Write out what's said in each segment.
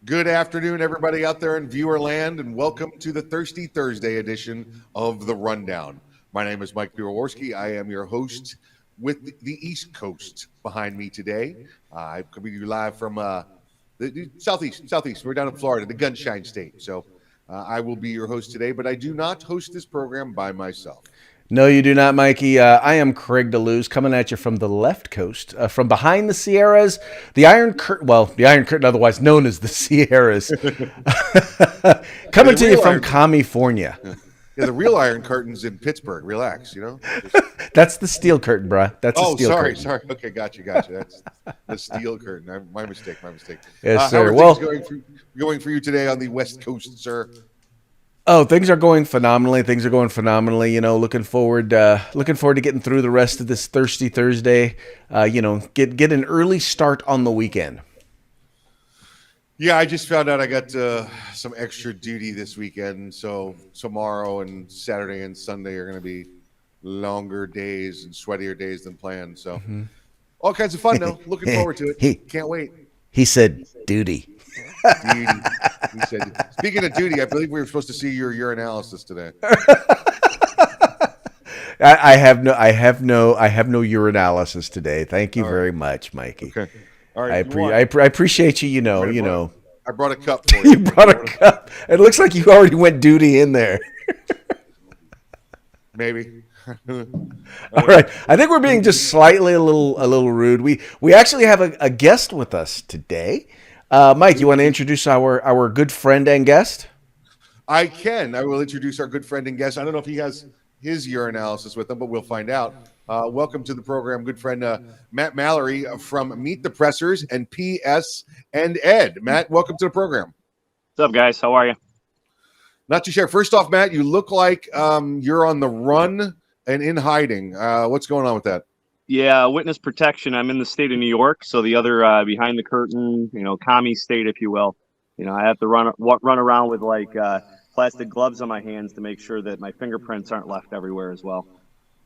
Good afternoon, everybody out there in viewer land, and welcome to the Thirsty Thursday edition of The Rundown. My name is Mike Biroworski. I am your host with the East Coast behind me today. I'm coming to you live from the southeast. We're down in Florida, the Gunshine State. So I will be your host today, but I do not host this program by myself. No, you do not, Mikey. I am Craig DeLuz coming at you from the left coast, from behind the Sierras, the Iron Curtain, the Iron Curtain, otherwise known as the Sierras, Yeah, coming to you from California. Yeah, the real Iron Curtain's in Pittsburgh. Relax, you know. Just... That's the steel curtain, bruh. That's the Oh, steel sorry, curtain. sorry. Okay, gotcha. That's the steel curtain. My mistake. Yes, How sir. are things going for you today on the West Coast, sir? Oh, things are going phenomenally. Things are going phenomenally. Looking forward to getting through the rest of this Thirsty Thursday. Get an early start on the weekend. Yeah, I just found out I got some extra duty this weekend, so tomorrow and Saturday and Sunday are going to be longer days and sweatier days than planned. So all kinds of fun though. Looking forward to it. he Can't wait. he said duty. Duty. He said. Speaking of duty, I believe we were supposed to see your urinalysis today. I have no urinalysis today. Thank you very much, Mikey. Okay. All I, right. I appreciate you. I brought a cup for you. You brought a cup. It looks like you already went duty in there. Maybe. All right. I think we're being just slightly a little rude. We actually have a guest with us today. Mike, you want to introduce our good friend and guest? I can. I will introduce our good friend and guest. I don't know if he has his urinalysis with him, but we'll find out. Welcome to the program, good friend Matt Mallory from Meet the Pressers and PS and Ed. Matt, welcome to the program. What's up, guys? How are you? Not too sure. First off, Matt, you look like you're on the run and in hiding. What's going on with that? Yeah, witness protection. I'm in the state of New York, so the other behind the curtain, commie state, if you will. I have to run around with plastic gloves on my hands to make sure that my fingerprints aren't left everywhere as well.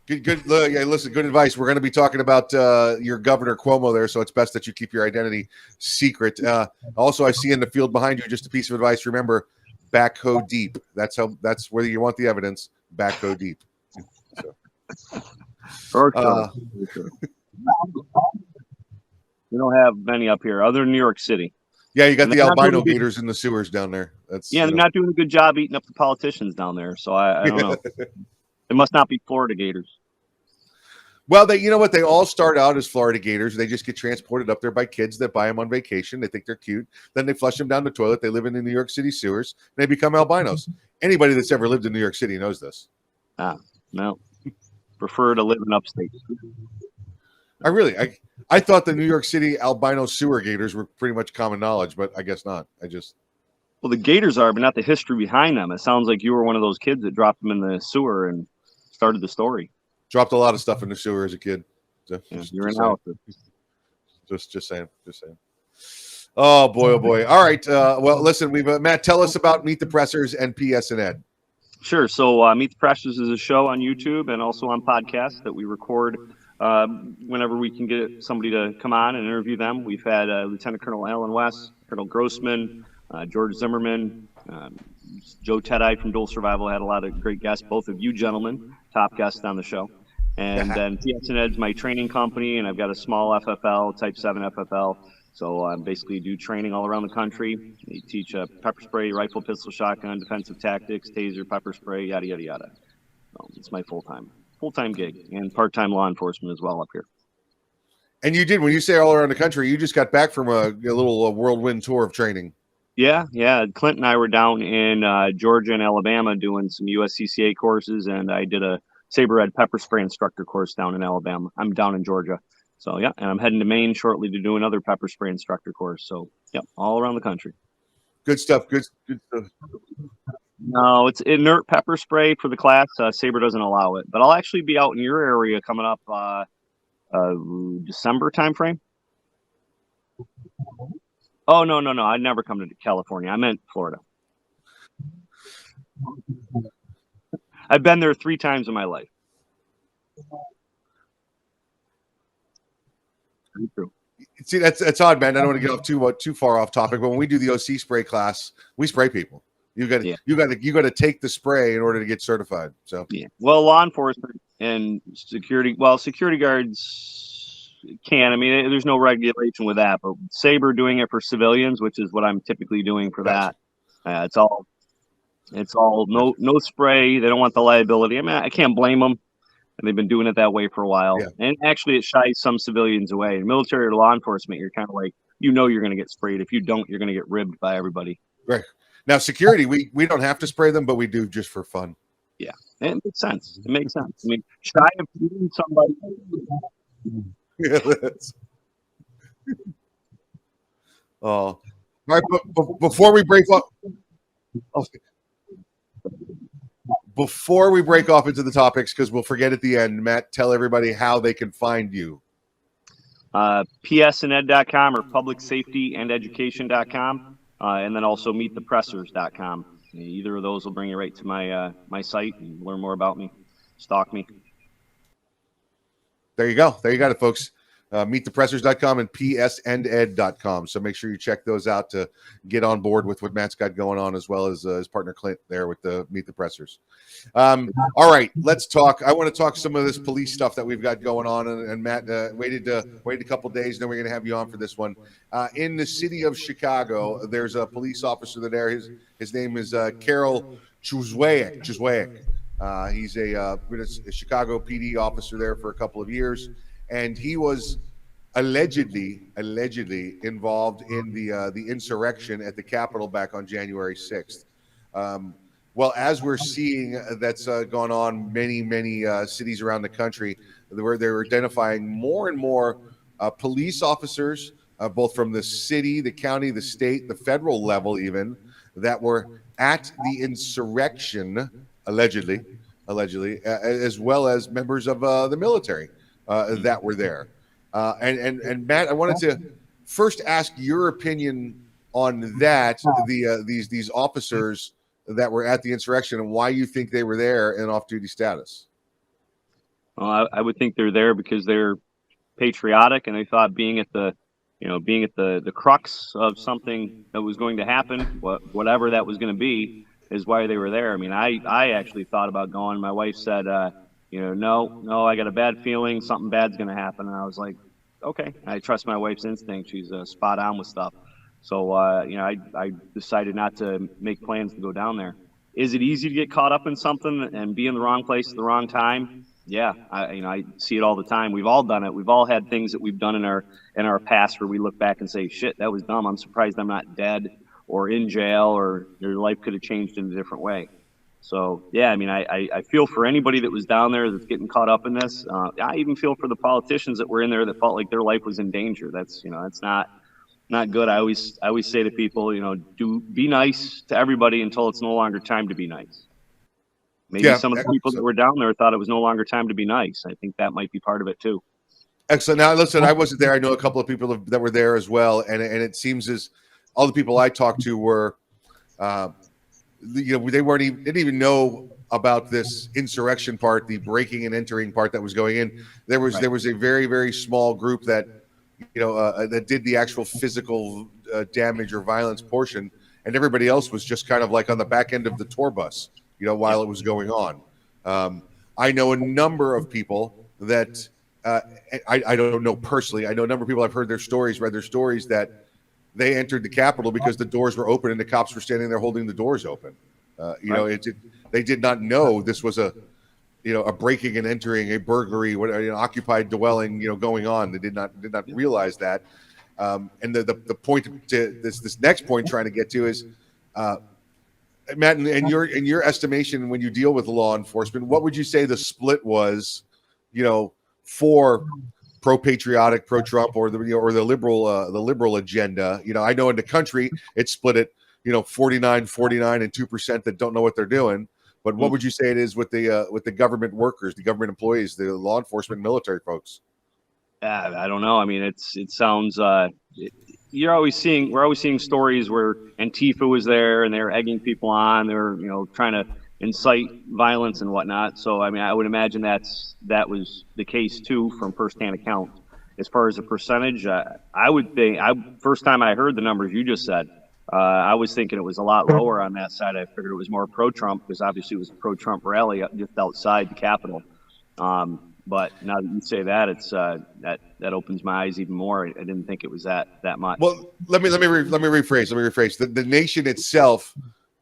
Good. Yeah, listen, good advice. We're going to be talking about your Governor Cuomo there, so it's best that you keep your identity secret. Also, I see in the field behind you just a piece of advice. Remember, backhoe deep. That's where you want the evidence. Backhoe deep. So. We don't have many up here, other than New York City. Yeah, you got the albino gators in the sewers down there. They're not doing a good job eating up the politicians down there. So I don't know. It must not be Florida gators. Well, you know what? They all start out as Florida gators. They just get transported up there by kids that buy them on vacation. They think they're cute. Then they flush them down the toilet. They live in the New York City sewers. And they become albinos. Anybody that's ever lived in New York City knows this. No. Prefer to live in upstate. I thought the New York City albino sewer gators were pretty much common knowledge, but I guess not. Well, the gators are, but not the history behind them. It sounds like you were one of those kids that dropped them in the sewer and started the story. Dropped a lot of stuff in the sewer as a kid. So, you're an outfit. Just saying. Oh boy. All right. Well, listen, Matt, tell us about Meet the Pressers and PS and Ed. Sure. So Meet the Pressers is a show on YouTube and also on podcasts that we record whenever we can get somebody to come on and interview them. We've had Lieutenant Colonel Alan West, Colonel Grossman, George Zimmerman, Joe Tedai from Dual Survival had a lot of great guests, both of you gentlemen, top guests on the show. And then PS and Ed's my training company, and I've got a small FFL, Type 7 FFL. So I basically do training all around the country. We teach pepper spray, rifle, pistol, shotgun, defensive tactics, taser, pepper spray, yada, yada, yada. So it's my full-time gig, and part-time law enforcement as well up here. And you did, when you say all around the country, you just got back from a little whirlwind tour of training. Yeah. Clint and I were down in Georgia and Alabama doing some USCCA courses, and I did a Saber-Ed pepper spray instructor course down in Alabama. I'm down in Georgia. So, yeah, and I'm heading to Maine shortly to do another pepper spray instructor course. So, yeah, all around the country. Good stuff. Good stuff. No, it's inert pepper spray for the class. Saber doesn't allow it. But I'll actually be out in your area coming up December timeframe. Oh, no. I'd never come to California. I meant Florida. I've been there 3 times in my life. It's See, that's odd, man. I don't want to get off too far off topic, but when we do the OC spray class, we spray people. You got to take the spray in order to get certified. So yeah. Well, law enforcement and security. Well, security guards can. I mean, there's no regulation with that, but Sabre doing it for civilians, which is what I'm typically doing for that. It's all no spray. They don't want the liability. I mean, I can't blame them. And they've been doing it that way for a while. Yeah. And actually, it shies some civilians away. In military or law enforcement, you're kind of like, you're going to get sprayed. If you don't, you're going to get ribbed by everybody. Right. Now, security, we don't have to spray them, but we do just for fun. Yeah. And it makes sense. I mean, shy of shooting somebody. Yeah, all right. But before we break off. Before we break off into the topics, because we'll forget at the end, Matt, tell everybody how they can find you. psanded.com or publicsafetyandeducation.com, and then also meetthepressers.com. Either of those will bring you right to my site and learn more about me, stalk me. There you go. There you got it, folks. Meetthepressers.com and psanded.com. So make sure you check those out to get on board with what Matt's got going on, as well as his partner Clint there with the Meet the Pressers. All right, let's talk. I want to talk some of this police stuff that we've got going on. And Matt waited a couple days, then we're going to have you on for this one. In the city of Chicago, there's a police officer there. His name is Carol Chuzwaek. He's a Chicago PD officer there for a couple of years. And he was allegedly involved in the insurrection at the Capitol back on January 6th. Well, as we're seeing that's gone on many cities around the country, where they're identifying more and more police officers, both from the city, the county, the state, the federal level even, that were at the insurrection, allegedly, as well as members of the military. That were there, and Matt, I wanted to first ask your opinion on that. These officers that were at the insurrection and why you think they were there in off-duty status. Well, I would think they're there because they're patriotic and they thought being at the crux of something that was going to happen, whatever that was going to be, is why they were there. I mean, I actually thought about going. My wife said, no, I got a bad feeling something bad's going to happen. And I was like, okay, I trust my wife's instinct. She's spot on with stuff. So, I decided not to make plans to go down there. Is it easy to get caught up in something and be in the wrong place at the wrong time? Yeah. I see it all the time. We've all done it. We've all had things that we've done in our past where we look back and say, shit, that was dumb. I'm surprised I'm not dead or in jail, or your life could have changed in a different way. So, yeah, I mean, I feel for anybody that was down there that's getting caught up in this. I even feel for the politicians that were in there that felt like their life was in danger. That's not good. I always say to people, be nice to everybody until it's no longer time to be nice. Maybe some of the people that were down there thought it was no longer time to be nice. I think that might be part of it, too. Excellent. Now, listen, I wasn't there. I know a couple of people that were there as well. And it seems as all the people I talked to were they didn't even know about this insurrection part, the breaking and entering part that was going in. There was a very, very small group that that did the actual physical damage or violence portion, and everybody else was just kind of like on the back end of the tour bus, while it was going on. I know a number of people that I don't know personally. I know a number of people. I've heard read their stories that they entered the Capitol because the doors were open and the cops were standing there holding the doors open. They did not know this was a breaking and entering, a burglary, occupied dwelling, going on. They did not realize that. And the point to this next point trying to get to is, Matt, in your estimation, when you deal with law enforcement, what would you say the split was, for pro-patriotic, pro-Trump, or the liberal agenda? I know in the country it's split at 49, and 2% that don't know what they're doing. But what would you say it is with the government workers, the government employees, the law enforcement, military folks? I don't know. I mean, it sounds. We're always seeing stories where Antifa was there and they're egging people on. They're trying to incite violence and whatnot. So I mean, I would imagine that was the case too, from firsthand account. as far as a percentage, I would think first time I heard the numbers you just said, I was thinking it was a lot lower on that side. I figured it was more pro-Trump because obviously it was a pro-Trump rally just outside the Capitol. But now that you say that, it's that opens my eyes even more. I didn't think it was that much. Well, let me rephrase. The nation itself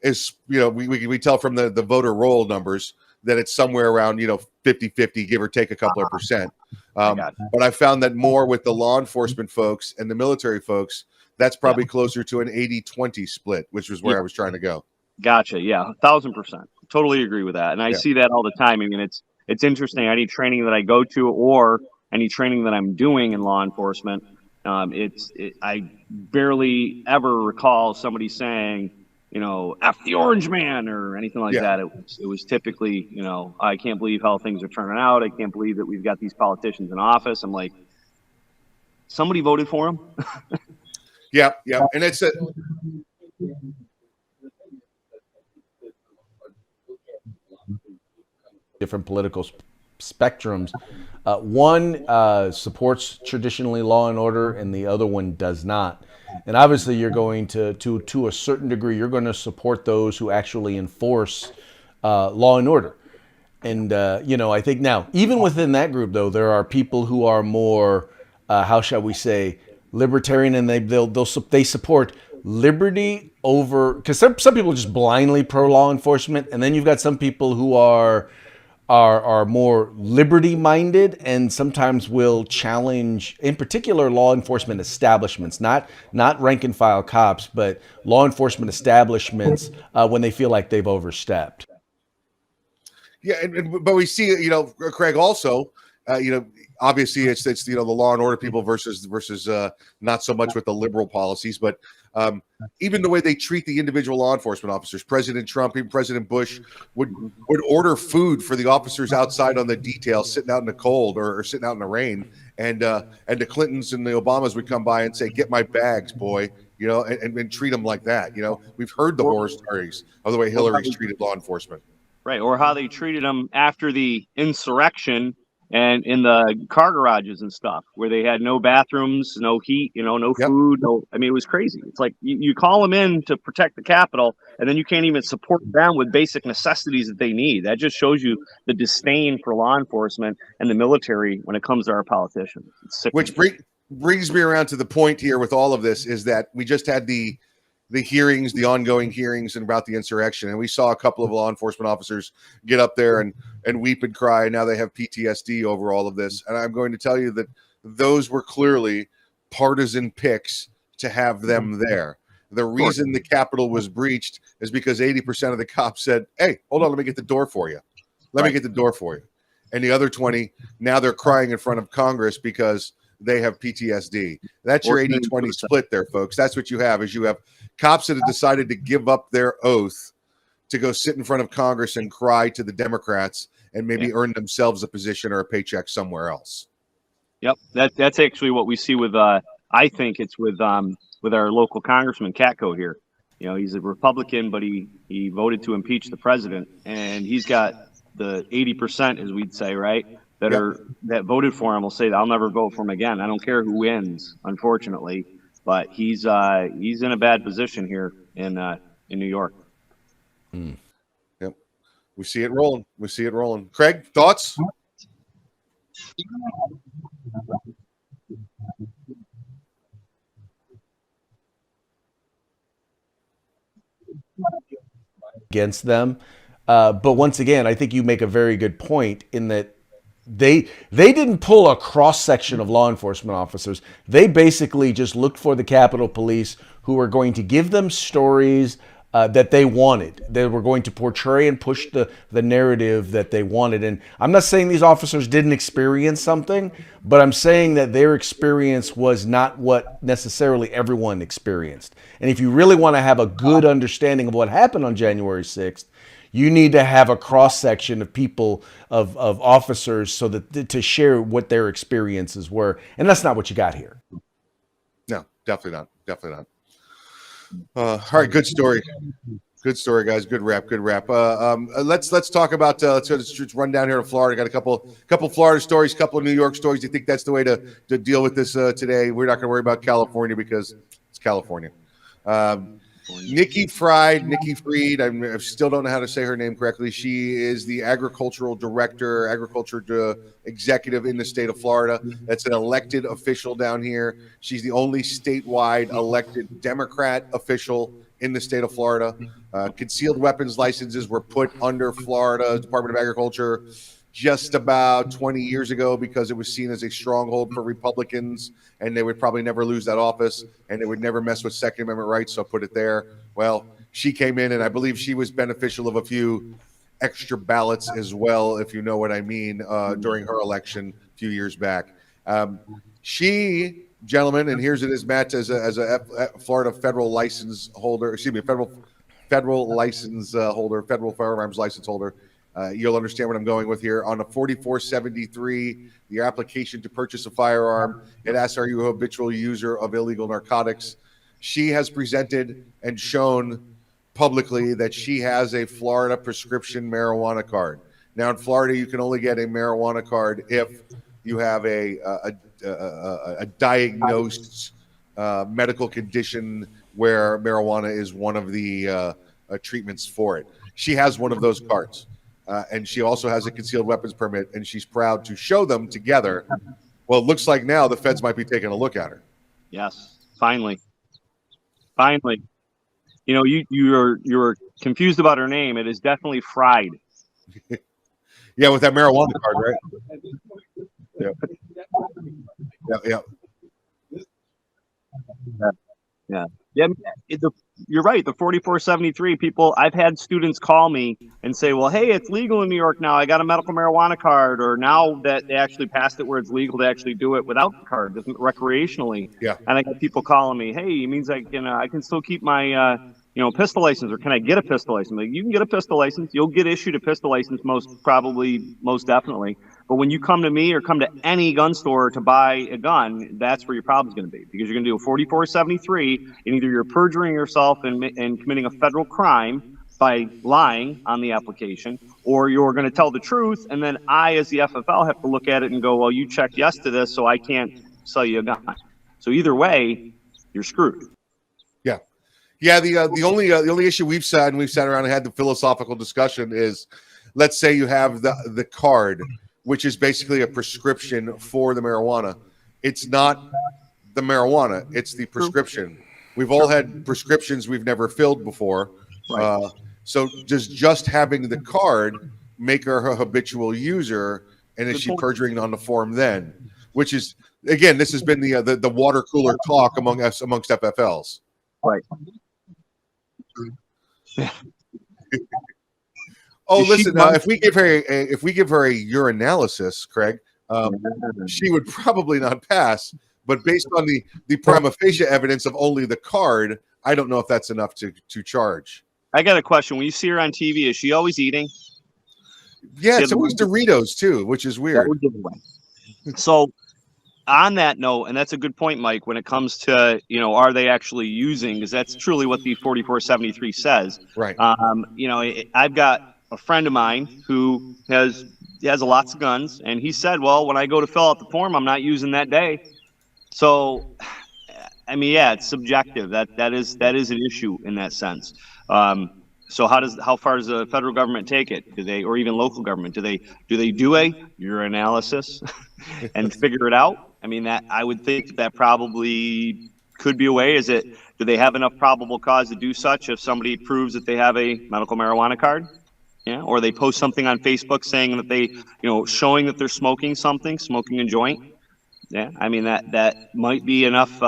is, we tell from the voter roll numbers that it's somewhere around 50-50, give or take a couple of percent. But I found that more with the law enforcement folks and the military folks, that's probably closer to an 80-20 split, which was where I was trying to go. Gotcha. Yeah, 1,000%. Totally agree with that. And I see that all the time. I mean, it's interesting. Any training that I go to or any training that I'm doing in law enforcement, I barely ever recall somebody saying, F the orange man or anything like that. It was typically, I can't believe how things are turning out. I can't believe that we've got these politicians in office. I'm like, somebody voted for him. Yeah. And it's different political spectrums. One supports traditionally law and order, and the other one does not. And obviously, you're going to a certain degree, you're going to support those who actually enforce law and order. And I think now, even within that group, though, there are people who are more, how shall we say, libertarian, and they support liberty over, because some people are just blindly pro law enforcement, and then you've got some people who are more liberty minded and sometimes will challenge, in particular, law enforcement establishments, not rank and file cops, but law enforcement establishments when they feel like they've overstepped. Yeah, but we see, Craig, also, obviously it's the law and order people versus not so much with the liberal policies, but even the way they treat the individual law enforcement officers. President Trump, even President Bush would order food for the officers outside on the detail, sitting out in the cold or sitting out in the rain, and the Clintons and the Obamas would come by and say, "Get my bags, boy," and treat them like that. We've heard the horror stories of the way Hillary's treated law enforcement. Right, or how they treated them after the insurrection and in the car garages and stuff, where they had no bathrooms, no heat, no food. It was crazy. It's like you call them in to protect the Capitol, and then you can't even support them with basic necessities that they need. That just shows you the disdain for law enforcement and the military when it comes to our politicians. Which brings me around to the point here with all of this is that we just had the hearings, the ongoing hearings, and about the insurrection, and we saw a couple of law enforcement officers get up there and weep and cry, and now they have PTSD over all of this. And I'm going to tell you that those were clearly partisan picks to have them there. The reason the Capitol was breached is because 80% of the cops said, "Hey, hold on, let me get the door for you. Let me get the door for you." And the other 20, now they're crying in front of Congress because they have PTSD. That's your 80-20 split there, folks. That's what you have, is you have cops that have decided to give up their oath to go sit in front of Congress and cry to the Democrats and maybe earn themselves a position or a paycheck somewhere else. Yep, that's actually what we see with I think it's with our local congressman Katko here. He's a Republican, but he voted to impeach the president, and he's got the 80%, as we'd say, right, that voted for him will say, "I'll never vote for him again. I don't care who wins," unfortunately. But he's in a bad position here in New York. Yep, we see it rolling. Craig, thoughts? Against them, but once again, I think you make a very good point in that they didn't pull a cross section of law enforcement officers. They basically just looked for the Capitol Police, who were going to give them stories that they wanted. They were going to portray and push the narrative that they wanted. And I'm not saying these officers didn't experience something, but I'm saying that their experience was not what necessarily everyone experienced. And if you really want to have a good understanding of what happened on January 6th, you need to have a cross section of people, of officers, so that to share what their experiences were. And that's not what you got here. No, definitely not. All right, good story. Good story, guys. Good wrap. Good wrap. Let's talk about let's run down here to Florida. Got a couple Florida stories, couple of New York stories. Do you think that's the way to deal with this today? We're not going to worry about California because it's California. Nikki Fried, Nikki Fried. I still don't know how to say her name correctly. She is the agriculture executive in the state of Florida. That's an elected official down here. She's the only statewide elected Democrat official in the state of Florida. Concealed weapons licenses were put under Florida Department of Agriculture just about 20 years ago because it was seen as a stronghold for Republicans, and they would probably never lose that office, and they would never mess with Second Amendment rights, so I put it there. Well, she came in, and I believe she was beneficial of a few extra ballots as well, if you know what I mean, during her election a few years back. She, gentlemen, and here's it is, Matt, as a Florida federal license holder, federal license holder, federal firearms license holder. You'll understand what I'm going with here. On a 4473, your application to purchase a firearm, it asks, are you a habitual user of illegal narcotics? She has presented and shown publicly that she has a Florida prescription marijuana card. Now, in Florida, you can only get a marijuana card if you have a diagnosed medical condition where marijuana is one of the treatments for it. She has one of those cards. And she also has a concealed weapons permit, and she's proud to show them together. Well, it looks like now the feds might be taking a look at her. Yes, finally. You know, you're confused about her name. It is definitely Fried. Yeah, with that marijuana card, right? Yeah. Yeah, you're right. The 4473 people, I've had students call me and say, well, hey, it's legal in New York now. I got a medical marijuana card. Or now that they actually passed it where it's legal to actually do it without the card, recreationally. Yeah. And I got people calling me, hey, it means I can still keep my pistol license, or can I get a pistol license? Like, you can get a pistol license. You'll get issued a pistol license most definitely. But when you come to me or come to any gun store to buy a gun, that's where your problem's going to be, because you're going to do a 4473, and either you're perjuring yourself and committing a federal crime by lying on the application, or you're going to tell the truth, and then I, as the FFL, have to look at it and go, well, you checked yes to this, so I can't sell you a gun. So either way, you're screwed. Yeah. The only issue we've sat around and had the philosophical discussion is, let's say you have the card, which is basically a prescription for the marijuana. It's not the marijuana, it's the prescription. We've all had prescriptions we've never filled before. Right. So does just having the card make her a habitual user, and is she perjuring on the form then? Which is, again, this has been the water cooler talk amongst FFLs. Right. Oh, listen. If we give her a urinalysis, Craig, she would probably not pass. But based on the prima facie evidence of only the card, I don't know if that's enough to charge. I got a question. When you see her on TV, is she always eating? Yeah, it's always Doritos too, which is weird. So, on that note, and that's a good point, Mike, when it comes to, are they actually using, because that's truly what the 4473 says. Right. I've got a friend of mine who has lots of guns, and he said, well, when I go to fill out the form, I'm not using that day. So, I mean, yeah, it's subjective. That is an issue in that sense. So how far does the federal government take it? Do they, or even local government, do they do a urinalysis and figure it out? I mean, that I would think that probably could be a way. Do they have enough probable cause to do such if somebody proves that they have a medical marijuana card? Yeah, or they post something on Facebook saying that they, showing that they're smoking a joint. Yeah, I mean, that might be enough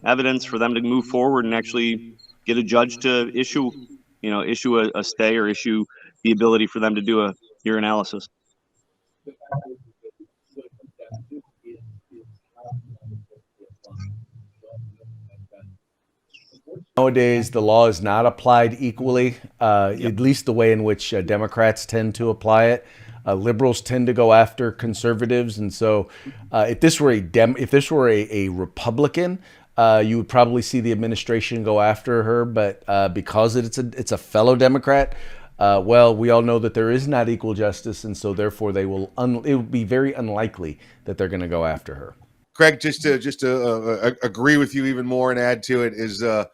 evidence for them to move forward and actually get a judge to issue a stay, or issue the ability for them to do a urinalysis. Nowadays, the law is not applied equally, at least the way in which Democrats tend to apply it. Liberals tend to go after conservatives, and so if this were a Republican, you would probably see the administration go after her, but because it's a fellow Democrat, well, we all know that there is not equal justice, and so therefore it would be very unlikely that they're going to go after her. Craig, just to agree with you even more and add to it is the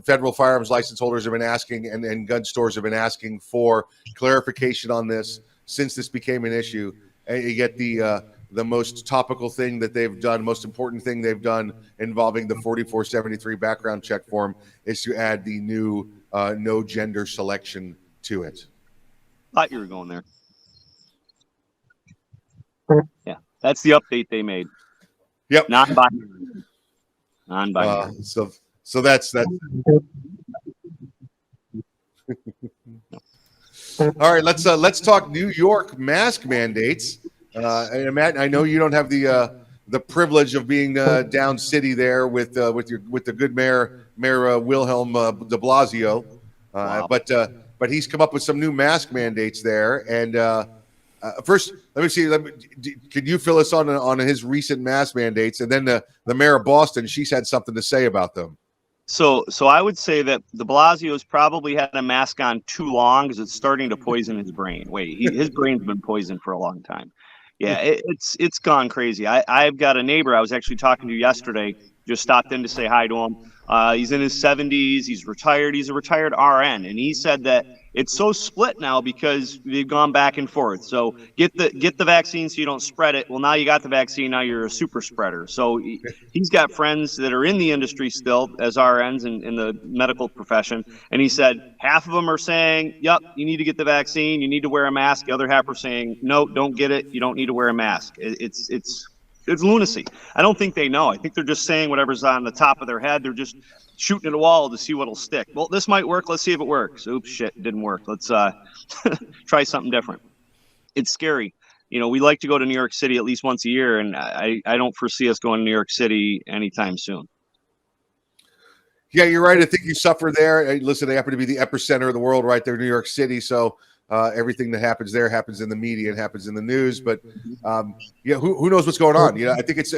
federal firearms license holders have been asking, and gun stores have been asking for clarification on this since this became an issue. And you get the most topical thing that they've done, most important thing they've done involving the 4473 background check form is to add the new no gender selection to it. Thought you were going there. Yeah, that's the update they made. Yep. Non-binary. So that's that. All right, let's talk New York mask mandates. And Matt, I know you don't have the privilege of being down city there with the good mayor Wilhelm de Blasio, Wow. but he's come up with some new mask mandates there. And first, let me see. Can you fill us on his recent mask mandates? And then the mayor of Boston, she's had something to say about them. So I would say that de Blasio's probably had a mask on too long because it's starting to poison his brain. His brain's been poisoned for a long time. Yeah, it's gone crazy. I've got a neighbor I was actually talking to yesterday, just stopped in to say hi to him. He's in his 70s. He's retired. He's a retired RN. And he said that it's so split now because they've gone back and forth. So get the vaccine so you don't spread it. Well, now you got the vaccine. Now you're a super spreader. So he's got friends that are in the industry still as RNs in the medical profession. And he said half of them are saying, yep, you need to get the vaccine. You need to wear a mask. The other half are saying, no, don't get it. You don't need to wear a mask. It's lunacy. I don't think they know. I think they're just saying whatever's on the top of their head. They're just shooting at a wall to see what'll stick. Well, this might work. Let's see if it works. Oops, shit, it didn't work. Let's try something different. It's scary. We like to go to New York City at least once a year, and I don't foresee us going to New York City anytime soon. Yeah, you're right. I think you suffer there. Listen, they happen to be the epicenter of the world right there, New York City. So everything that happens there happens in the media and happens in the news. But who knows what's going on? I think it's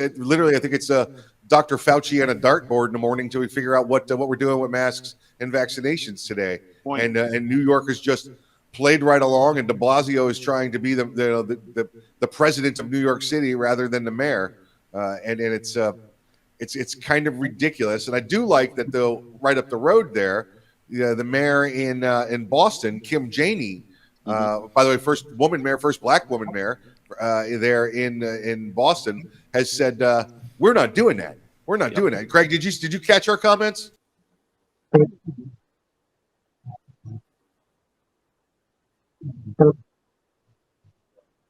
Dr. Fauci and a dartboard in the morning till we figure out what we're doing with masks and vaccinations today. And New York has just played right along, and de Blasio is trying to be the president of New York City rather than the mayor. And it's kind of ridiculous. And I do like that though, right up the road there, the mayor in Boston, Kim Janey. By the way, first black woman mayor there in Boston has said we're not doing that. We're not doing that. Craig, did you catch our comments?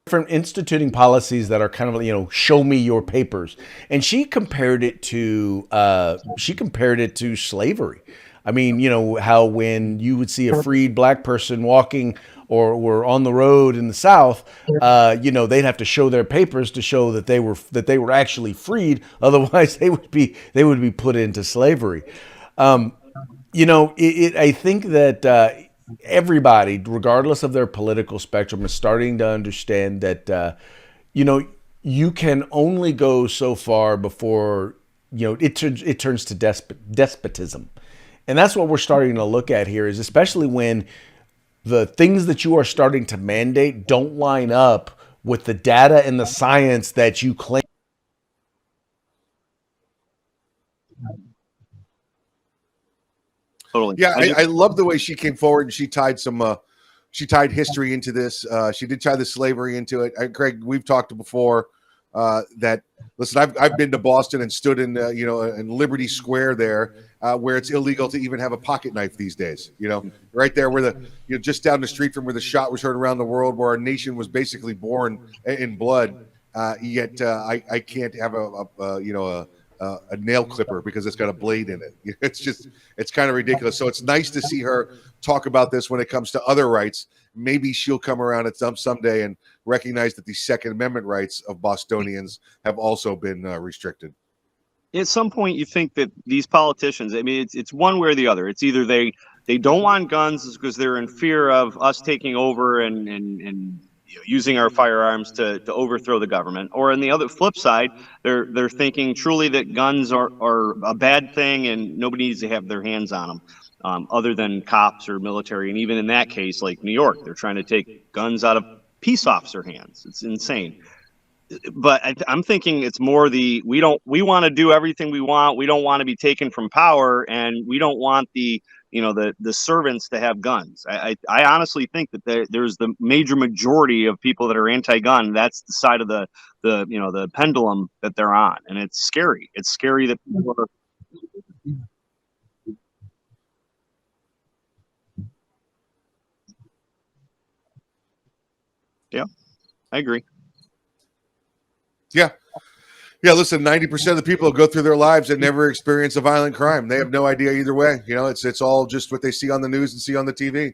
From instituting policies that are kind of show me your papers, and she compared it to slavery. I mean, how when you would see a freed black person walking or were on the road in the South, they'd have to show their papers to show that they were actually freed. Otherwise, they would be put into slavery. I think that everybody, regardless of their political spectrum, is starting to understand that you can only go so far before it turns to despotism. And that's what we're starting to look at here, is especially when the things that you are starting to mandate don't line up with the data and the science that you claim. Totally. Yeah, I love the way she came forward and she tied history into this. She did tie the slavery into it. Craig, we've talked before that. Listen, I've been to Boston and stood in in Liberty Square there, where it's illegal to even have a pocket knife these days. Right there where just down the street from where the shot was heard around the world, where our nation was basically born in blood. Yet I can't have a nail clipper because it's got a blade in it. It's kind of ridiculous. So it's nice to see her talk about this when it comes to other rights. Maybe she'll come around at someday and recognize that the Second Amendment rights of Bostonians have also been restricted. At some point, you think that these politicians, I mean, it's one way or the other. It's either they don't want guns because they're in fear of us taking over and using our firearms to overthrow the government. Or on the other flip side, they're thinking truly that guns are a bad thing and nobody needs to have their hands on them, other than cops or military. And even in that case, like New York, they're trying to take guns out of peace officer hands. It's insane. But I'm thinking it's more we want to do everything we want. We don't want to be taken from power, and we don't want the servants to have guns. I honestly think that there's the major majority of people that are anti-gun. That's the side of the pendulum that they're on, and it's scary. It's scary that people are. Yeah, I agree. Yeah. Yeah, listen, 90% of the people who go through their lives and never experience a violent crime. They have no idea either way. It's all just what they see on the news and see on the TV.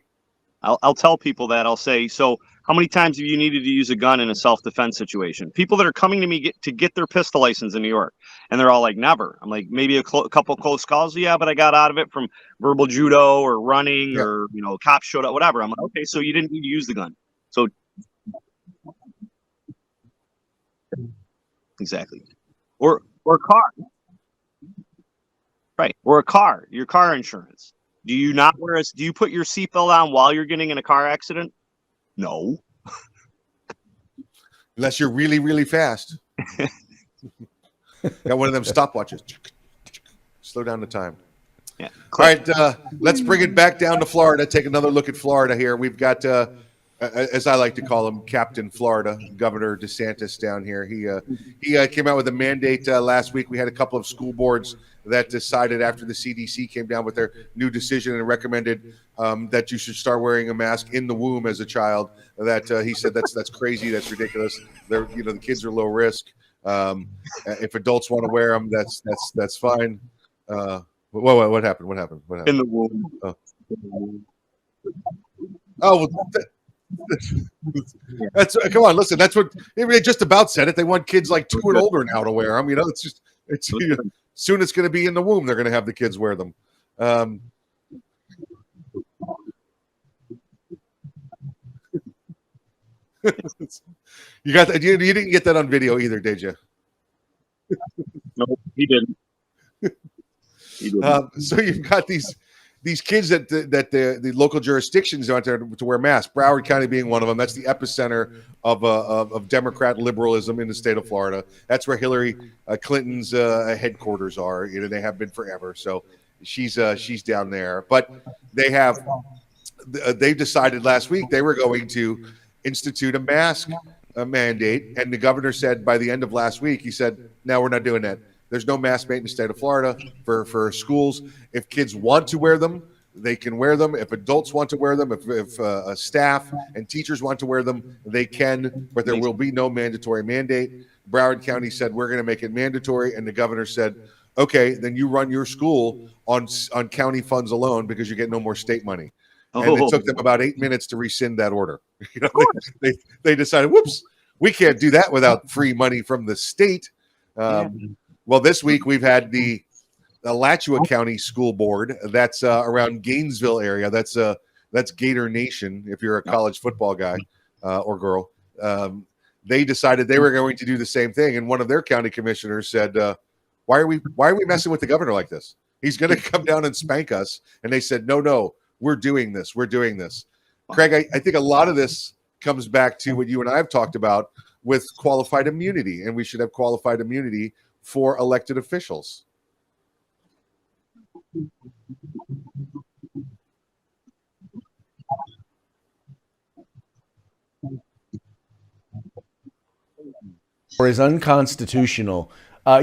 I'll tell people that. I'll say, so how many times have you needed to use a gun in a self-defense situation? People that are coming to me to get their pistol license in New York, and they're all like, never. I'm like, maybe a couple close calls. Yeah, but I got out of it from verbal judo or running, Yeah. or cops showed up, whatever. I'm like, okay, so you didn't need to use the gun. So exactly. Or a car, right? Or a car, your car insurance. Do you not do you put your seatbelt on while you're getting in a car accident? No. Unless you're really, really fast. Got one of them stopwatches. Slow down the time. Yeah. All right, let's bring it back down to Florida. Take another look at Florida here. We've got, as I like to call him, Captain Florida, Governor DeSantis down here. He came out with a mandate last week. We had a couple of school boards that decided after the CDC came down with their new decision and recommended that you should start wearing a mask in the womb as a child. That he said that's crazy, that's ridiculous. The kids are low risk. If adults want to wear them, that's fine. What happened? What happened? In the womb. Oh, that's come on. Listen, that's what they just about said it. They want kids like 2 and older now to wear them. Soon it's going to be in the womb. They're going to have the kids wear them. You didn't get that on video either, did you? No, he didn't. So you've got these kids that the local jurisdictions out there to wear masks. Broward County being one of them. That's the epicenter of Democrat liberalism in the state of Florida. That's where Hillary Clinton's headquarters are. They have been forever. So she's down there. But they decided last week they were going to institute a mask mandate, and the governor said by the end of last week, he said, "No, we're not doing that. There's no mask mandate in the state of Florida for schools. If kids want to wear them, they can wear them. If adults want to wear them, if staff and teachers want to wear them, they can, but there will be no mandatory mandate." Broward County said, "We're going to make it mandatory." And the governor said, "Okay, then you run your school on county funds alone because you get no more state money." And it took them about 8 minutes to rescind that order. They decided, whoops, we can't do that without free money from the state. Well, this week we've had the Alachua County School Board. That's around Gainesville area. That's Gator Nation. If you're a college football guy or girl, they decided they were going to do the same thing. And one of their county commissioners said, "Why are we messing with the governor like this? He's going to come down and spank us." And they said, "No, we're doing this. We're doing this." Craig, I think a lot of this comes back to what you and I have talked about with qualified immunity, and we should have qualified immunity for elected officials. Or is unconstitutional,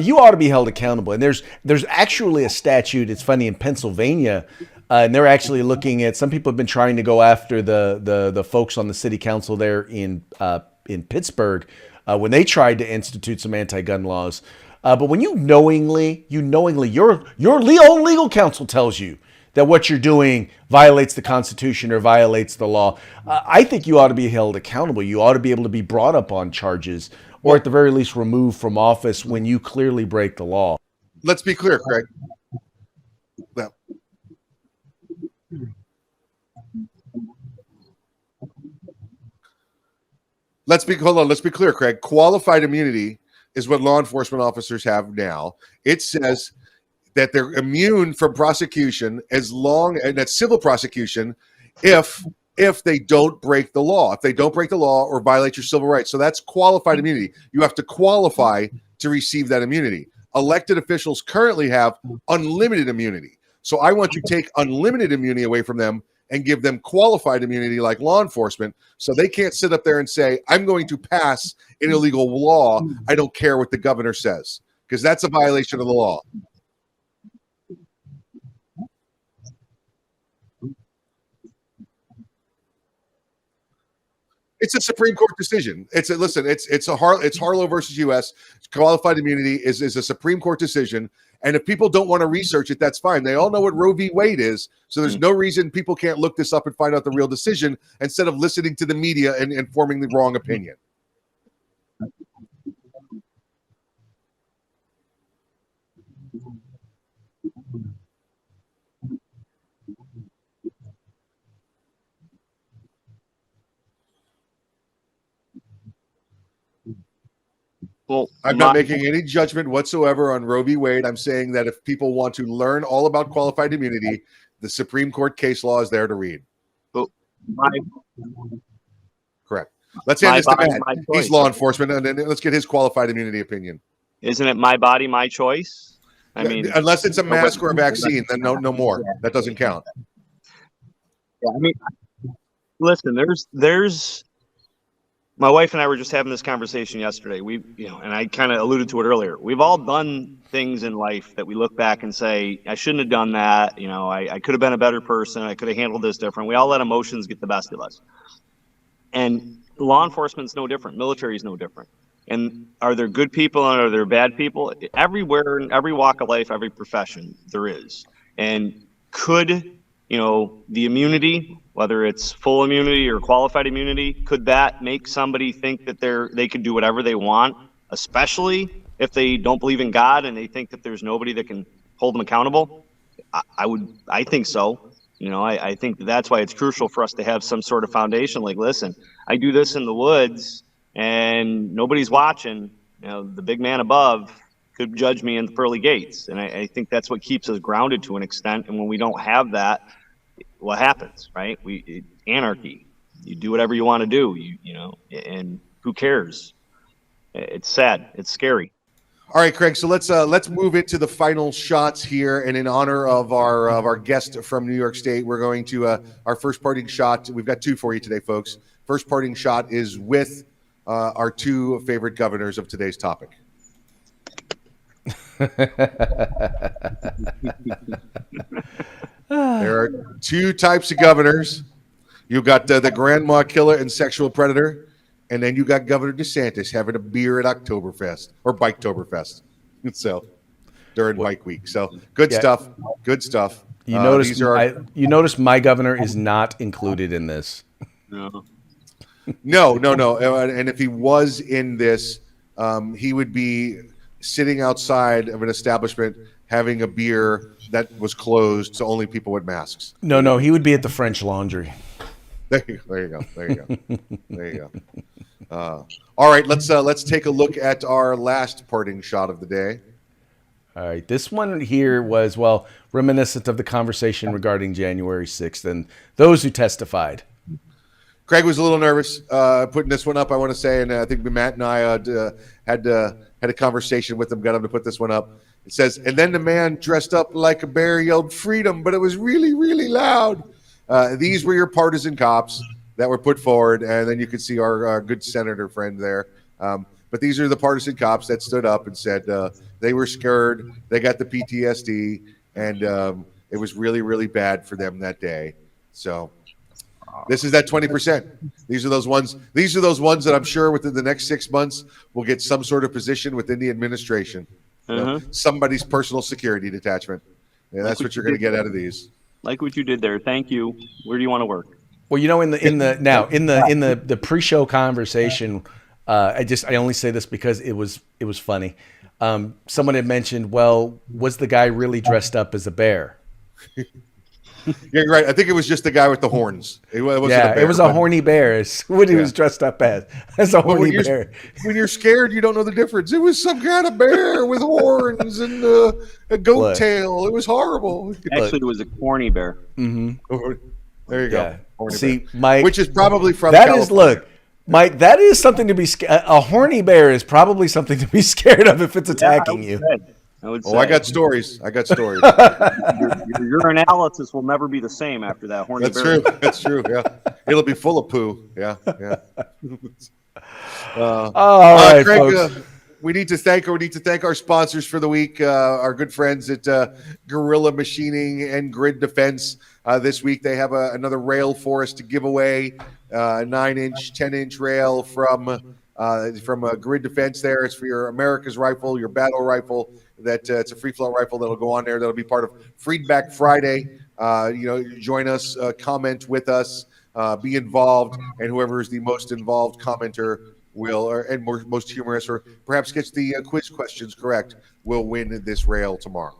you ought to be held accountable. And there's actually a statute. It's funny, in Pennsylvania, and they're actually looking at. Some people have been trying to go after the folks on the city council there in Pittsburgh when they tried to institute some anti-gun laws. But when you knowingly, your own legal counsel tells you that what you're doing violates the Constitution or violates the law, I think you ought to be held accountable. You ought to be able to be brought up on charges, or at the very least removed from office when you clearly break the law. Let's be clear, Craig. hold on. Let's be clear, Craig. Qualified immunity is what law enforcement officers have now. It says that they're immune from prosecution as long, and that's civil prosecution, if they don't break the law. If they don't break the law or violate your civil rights. So that's qualified immunity. You have to qualify to receive that immunity. Elected officials currently have unlimited immunity. So I want to take unlimited immunity away from them and give them qualified immunity like law enforcement, so they can't sit up there and say, I'm going to pass an illegal law. I don't care what the governor says, because that's a violation of the law. It's a Supreme Court decision. It's Harlow versus U.S. Qualified immunity is a Supreme Court decision. And if people don't want to research it, that's fine. They all know what Roe v. Wade is. So there's no reason people can't look this up and find out the real decision instead of listening to the media and forming the wrong opinion. Well, I'm not making any judgment whatsoever on Roe v. Wade. I'm saying that if people want to learn all about qualified immunity, the Supreme Court case law is there to read. Correct. Let's hand this to Matt. He's law enforcement, and then let's get his qualified immunity opinion. Isn't it my body, my choice? I mean, unless it's a mask or a vaccine, then no more. That doesn't count. Yeah, I mean, listen, there's. My wife and I were just having this conversation yesterday. And I kind of alluded to it earlier. We've all done things in life that we look back and say, I shouldn't have done that. I could have been a better person. I could have handled this different. We all let emotions get the best of us. And law enforcement's no different. Military is no different. And are there good people and are there bad people? Everywhere, in every walk of life, every profession, there is. And could, the immunity, whether it's full immunity or qualified immunity, could that make somebody think that they could do whatever they want, especially if they don't believe in God and they think that there's nobody that can hold them accountable? I think so. I think that's why it's crucial for us to have some sort of foundation. Like, listen, I do this in the woods and nobody's watching. The big man above could judge me in the pearly gates. And I think that's what keeps us grounded to an extent. And when we don't have that, what happens, right? Anarchy. You do whatever you want to do, and who cares? It's sad. It's scary. All right, Craig. So let's move into the final shots here, and in honor of our guest from New York State, we're going to our first parting shot. We've got two for you today, folks. First parting shot is with our two favorite governors of today's topic. There are two types of governors. You got the grandma killer and sexual predator, and then you got Governor DeSantis having a beer at Oktoberfest or Biketoberfest. So during Bike Week. So good stuff. Good stuff. You notice my governor is not included in this. No. And if he was in this, he would be sitting outside of an establishment having a beer that was closed to only people with masks. No, he would be at the French Laundry. There you go. All right, let's take a look at our last parting shot of the day. All right, this one here was, reminiscent of the conversation regarding January 6th and those who testified. Craig was a little nervous putting this one up, I want to say, and I think Matt and I had a conversation with him, got him to put this one up. It says, and then the man dressed up like a bear yelled freedom, but it was really, really loud. These were your partisan cops that were put forward, and then you could see our good senator friend there. But these are the partisan cops that stood up and said they were scared, they got the PTSD, and it was really, really bad for them that day. So this is that 20%. These are those ones that I'm sure within the next 6 months will get some sort of position within the administration. Somebody's personal security detachment. Yeah, that's what you're going to get out of these. Like what you did there. Thank you. Where do you want to work? Well, in the pre-show conversation, I only say this because it was funny. Someone had mentioned, well, was the guy really dressed up as a bear? Yeah, you're right. I think it was just the guy with the horns. It wasn't Yeah, a bear, it was a but- horny bear. Is what he was dressed up as a But horny bear. when you're scared, you don't know the difference. It was some kind of bear with horns and a goat Look. tail. It was horrible. Actually, it was a corny bear. There you Yeah. go. Horny See, bear. Mike, Which is probably from that California. is look, Mike. That is something to be scared. A horny bear is probably something to be scared of if it's attacking you. I would say. Oh, I got stories. Your analysis will never be the same after that horny That's bear. true. That's true. Yeah, it'll be full of poo. Yeah. All right, Craig, folks. we need to thank our sponsors for the week. Our good friends at Gorilla Machining and Grid Defense. This week they have another rail for us to give away. 9-inch, 10-inch rail from Grid Defense. There, it's for your America's rifle, your battle rifle. It's a free flow rifle that'll go on there. That'll be part of Feedback Friday. Join us, comment with us, be involved, and whoever is the most involved commenter and most humorous, or perhaps gets the quiz questions correct, will win this rail tomorrow.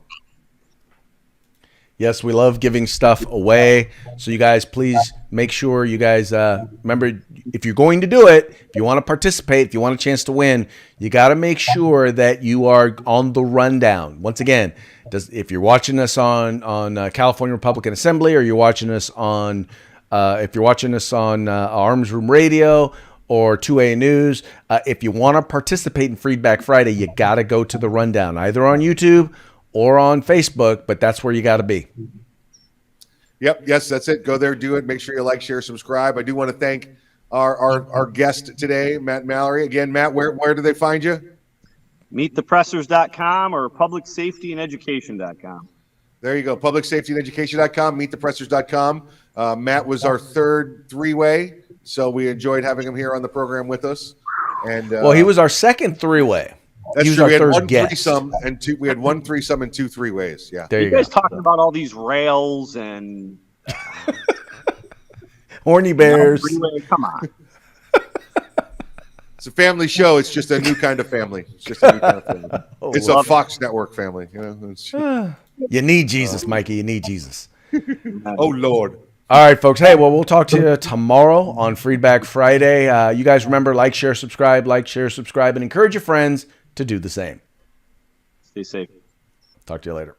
Yes, we love giving stuff away. So you guys, please make sure you guys remember, if you're going to do it, if you want to participate, if you want a chance to win, you got to make sure that you are on the rundown. Once again, if you're watching us on California Republican Assembly, or you're watching us on Arms Room Radio or 2A News, if you want to participate in Feedback Friday, you got to go to the rundown, either on YouTube or on Facebook, but that's where you got to be. Yep. Yes, that's it. Go there, do it. Make sure you like, share, subscribe. I do want to thank our guest today, Matt Mallory. Again, Matt, where do they find you? MeetThePressers.com or PublicSafetyAndEducation.com. There you go. PublicSafetyAndEducation.com, MeetThePressers.com. Matt was our third three-way, so we enjoyed having him here on the program with us. And well, he was our second three-way. That's He was true. our We had third one guest. threesome and two. We had one threesome and two three-ways. Yeah. There You you guys go. talking about all these rails and Horny bears. Come on. It's a family show. It's just a new kind of family. It's just a new kind of family. It's a Fox Network family. You need Jesus, Mikey. You need Jesus. Oh, Lord. All right, folks. Hey, well, we'll talk to you tomorrow on Feedback Friday. You guys remember, like, share, subscribe, and encourage your friends to do the same. Stay safe. Talk to you later.